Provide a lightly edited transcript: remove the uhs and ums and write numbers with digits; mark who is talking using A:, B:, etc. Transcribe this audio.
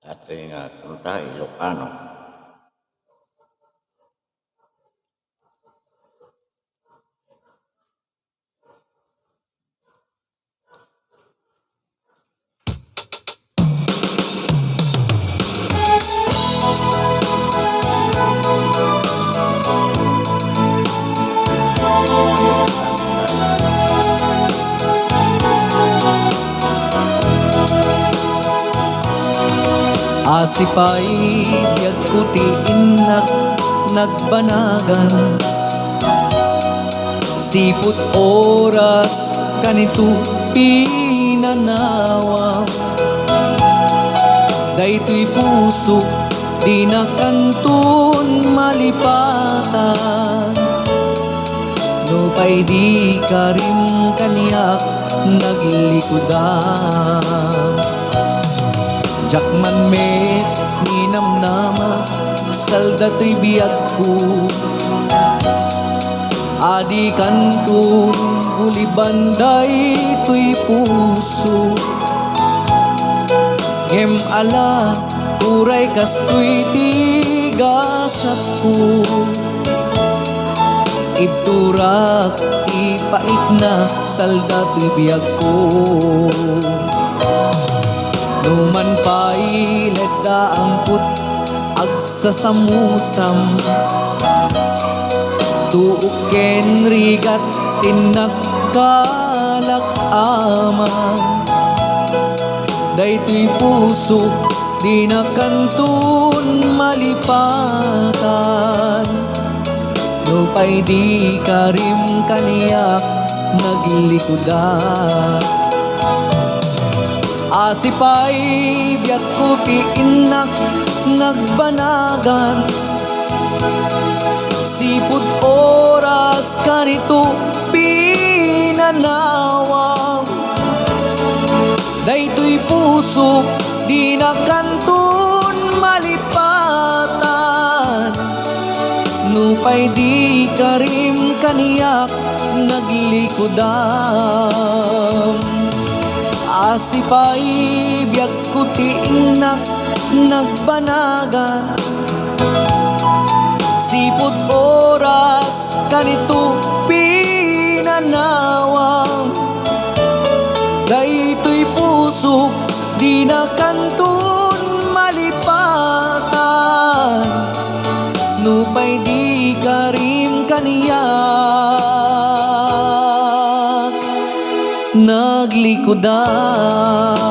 A: Ato'y nga kanta Ilocano.
B: Asipay biyag kutiin nagbanagan, siput oras kanito pinanawa. Daytoy puso di na kantun malipatan, no pay di ka rin kaniyak naglikudan. Jakman met ninamnama salda to'y biyag ko, adi kantun huli banday to'y puso. Ngem ala uray kasto'y tigasat ko, iturak ipait na salda to'y biyag ko. Numan pa'y ledda ang put agsasamusam, tuuken rigat tinagkalak aman. Daytoy puso di na kantun malipatan, no pa'y di karim kaniyak naglikudan. Asipay biyag kutiin nagbanagan, sipud oras kanito pinanawa. Daytoy puso di na kantun malipatan, no pa'y di karim kaniyak naglikudan. Asipay biyag kutiin nagbanagan, sipud oras kanito pinanawa. Daytoy puso di na kantun malipatan, no pa'y di karim kaniyak naglikudan.